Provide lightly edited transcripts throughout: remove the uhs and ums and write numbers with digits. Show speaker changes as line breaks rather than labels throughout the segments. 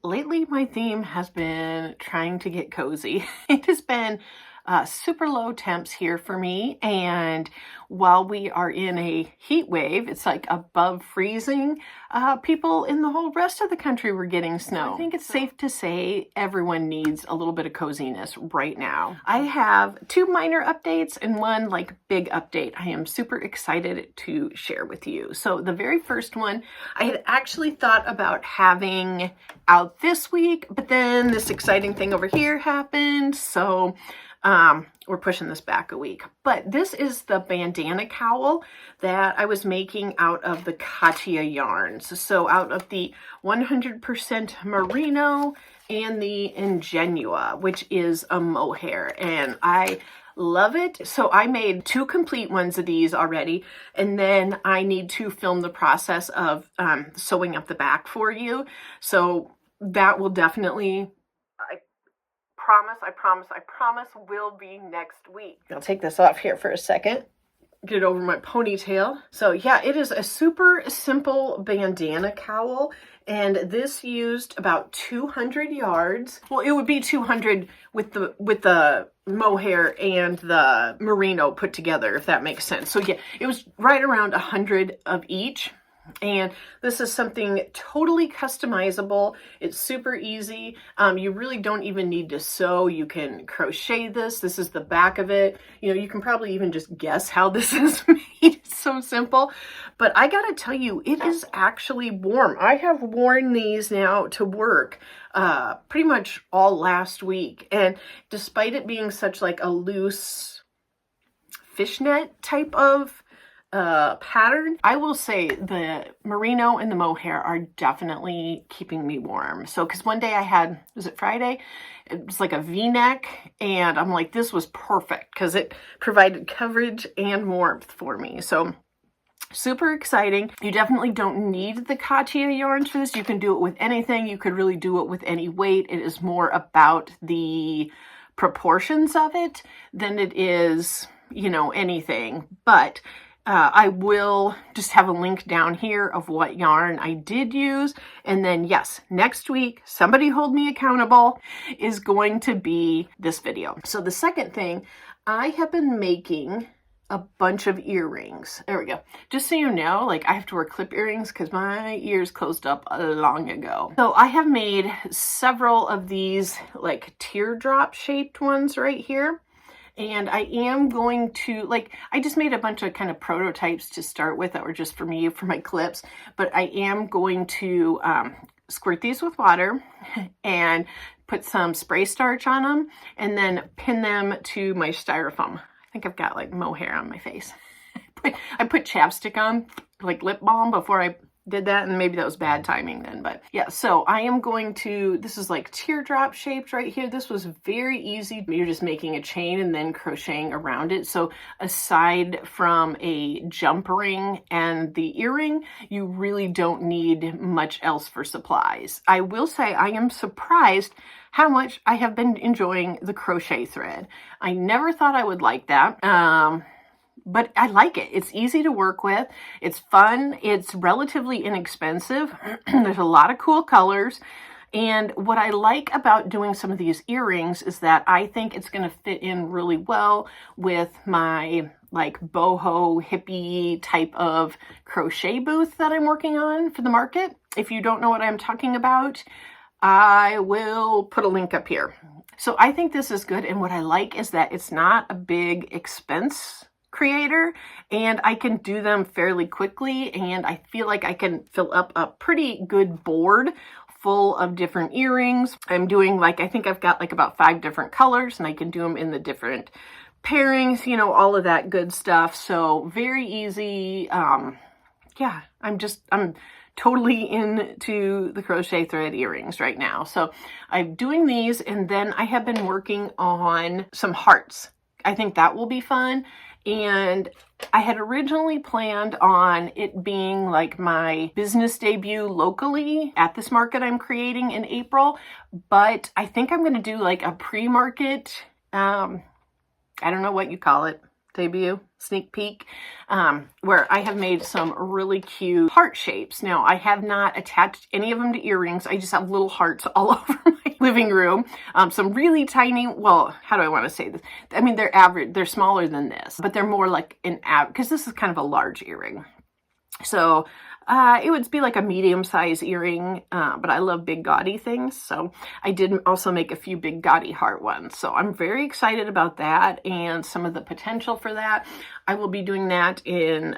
lately my theme has been trying to get cozy. It has been super low temps here for me, and while we are in a heat wave, it's like above freezing, people in the whole rest of the country were getting snow. I think it's safe to say everyone needs a little bit of coziness right now. I have two minor updates and one like big update I am super excited to share with you. So the very first one, I had actually thought about having out this week, but then this exciting thing over here happened, so we're pushing this back a week. But this is the bandana cowl that I was making out of the Katia yarns. So out of the 100% merino and the ingenua, which is a mohair, and I love it. So I made two complete ones of these already, and then I need to film the process of sewing up the back for you. So that will definitely, I promise will be next week. I'll take this off here for a second. Get it over my ponytail. So yeah, it is a super simple bandana cowl, and this used about 200 yards. Well, it would be 200 with the mohair and the merino put together, if that makes sense. So yeah, it was right around 100 of each. And this is something totally customizable. It's super easy. You really don't even need to sew. You can crochet this. This is the back of it. You know, you can probably even just guess how this is made. It's so simple. But I gotta tell you, it is actually warm. I have worn these now to work pretty much all last week. And despite it being such like a loose fishnet type of pattern, I will say the merino and the mohair are definitely keeping me warm. So, because one day I had, was it Friday? It was like a V-neck, and I'm like, this was perfect because it provided coverage and warmth for me. So, super exciting. You definitely don't need the Katia yarns for this. You can do it with anything. You could really do it with any weight. It is more about the proportions of it than it is, you know, anything. But I will just have a link down here of what yarn I did use. And then yes, next week, somebody hold me accountable, is going to be this video. So the second thing, I have been making a bunch of earrings. There we go. Just so you know, like I have to wear clip earrings because my ears closed up long ago. So I have made several of these like teardrop shaped ones right here. And I am going to, like, I just made a bunch of kind of prototypes to start with that were just for me, for my clips. But I am going to squirt these with water and put some spray starch on them and then pin them to my styrofoam. I think I've got like mohair on my face. I put chapstick on, like lip balm, before I did that, and maybe that was bad timing then, but yeah. So I am going to, this is like teardrop shaped right here. This was very easy. You're just making a chain and then crocheting around it. So aside from a jump ring and the earring, you really don't need much else for supplies. I will say I am surprised how much I have been enjoying the crochet thread. I never thought I would like that. But I like it. It's easy to work with. It's fun. It's relatively inexpensive. There's a lot of cool colors. And what I like about doing some of these earrings is that I think it's going to fit in really well with my like boho hippie type of crochet booth that I'm working on for the market. If you don't know what I'm talking about, I will put a link up here. So I think this is good. And what I like is that it's not a big expense creator, and I can do them fairly quickly, and I feel like I can fill up a pretty good board full of different earrings. I'm doing like, I think I've got like about 5 different colors, and I can do them in the different pairings, you know, all of that good stuff. So very easy. Yeah, I'm totally into the crochet thread earrings right now. So I'm doing these, and then I have been working on some hearts. I think that will be fun. And I had originally planned on it being like my business debut locally at this market I'm creating in April, but I think I'm going to do like a pre-market, I don't know what you call it, debut, sneak peek, where I have made some really cute heart shapes. Now, I have not attached any of them to earrings. I just have little hearts all over my living room. Some really tiny, well, how do I want to say this? I mean, they're average, they're smaller than this, but they're more like an because this is kind of a large earring. So it would be like a medium-sized earring, but I love big gaudy things. So I did also make a few big gaudy heart ones. So I'm very excited about that and some of the potential for that. I will be doing that in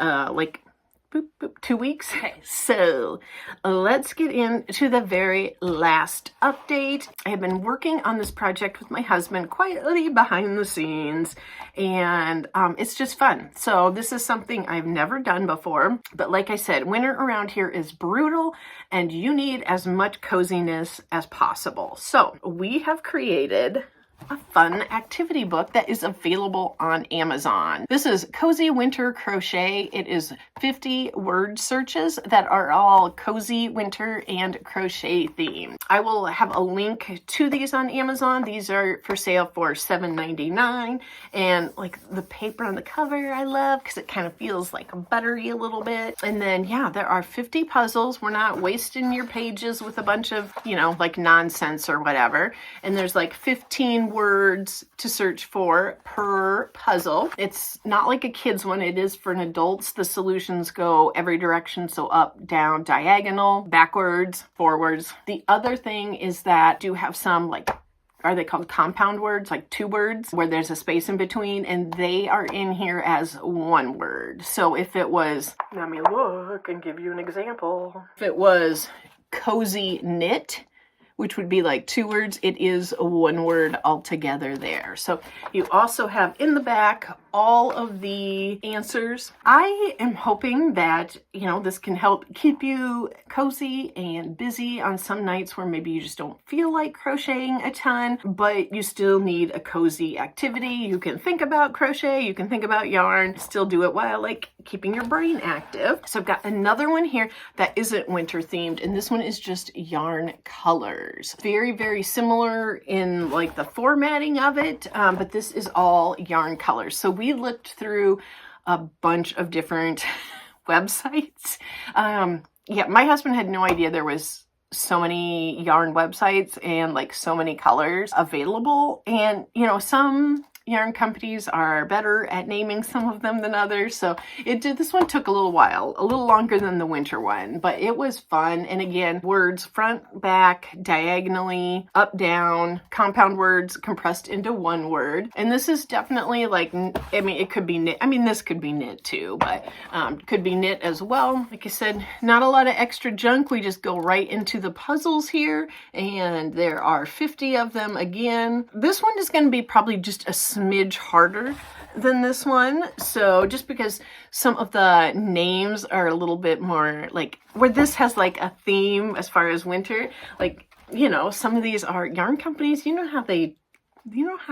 2 weeks. Okay, so let's get into the very last update. I have been working on this project with my husband quietly behind the scenes, and it's just fun. So this is something I've never done before, but like I said, winter around here is brutal and you need as much coziness as possible. So we have created a fun activity book that is available on Amazon. This is Cozy Winter Crochet. It is 50 word searches that are all cozy winter and crochet themed. I will have a link to these on Amazon. These are for sale for $7.99, and like the paper on the cover I love because it kind of feels like buttery a little bit. And then yeah, there are 50 puzzles. We're not wasting your pages with a bunch of, you know, like nonsense or whatever. And there's like 15 words to search for per puzzle. It's not like a kid's one. It is for an adults. The solutions go every direction. So up, down, diagonal, backwards, forwards. The other thing is that do have some like, are they called compound words, like 2 words where there's a space in between, and they are in here as 1 word. So if it was, let me look and give you an example. If it was cozy knit, which would be like 2 words, it is 1 word altogether there. So you also have in the back all of the answers. I am hoping that, you know, this can help keep you cozy and busy on some nights where maybe you just don't feel like crocheting a ton, but you still need a cozy activity. You can think about crochet, you can think about yarn, still do it while like keeping your brain active. So I've got another one here that isn't winter themed, and this one is just yarn colors. Very, very similar in like the formatting of it, but this is all yarn colors. So we looked through a bunch of different websites. Yeah, my husband had no idea there was so many yarn websites and like so many colors available. And, you know, some yarn companies are better at naming some of them than others. So this one took a little while, a little longer than the winter one, but it was fun. And again, words front, back, diagonally, up, down, compound words compressed into 1 word. And this is definitely like, I mean, it could be knit. I mean, this could be knit too, but could be knit as well. Like I said, not a lot of extra junk. We just go right into the puzzles here, and there are 50 of them again. This one is going to be probably just a smidge harder than this one, so just because some of the names are a little bit more like, where this has like a theme as far as winter, like, you know, some of these are yarn companies, you know how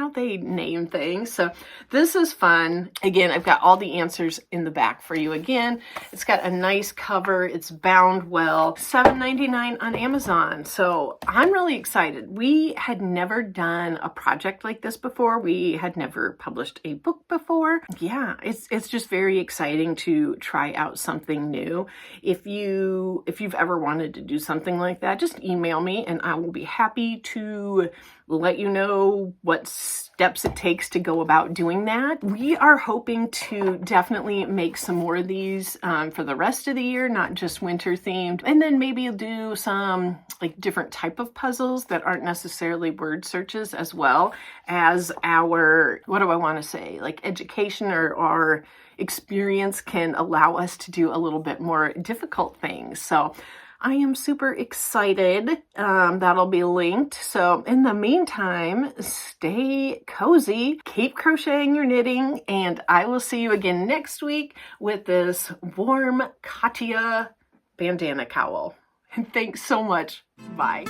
they name things. So this is fun. Again, I've got all the answers in the back for you. Again, it's got a nice cover. It's bound well. $7.99 on Amazon. So I'm really excited. We had never done a project like this before. We had never published a book before. Yeah, it's just very exciting to try out something new. If you've ever wanted to do something like that, just email me and I will be happy to let you know what steps it takes to go about doing that. We are hoping to definitely make some more of these for the rest of the year, not just winter themed, and then maybe do some like different type of puzzles that aren't necessarily word searches, as well as our, what do I want to say, like education or our experience can allow us to do a little bit more difficult things. So I am super excited. That'll be linked. So in the meantime, stay cozy, keep crocheting your knitting, and I will see you again next week with this warm Katia bandana cowl. And thanks so much. Bye.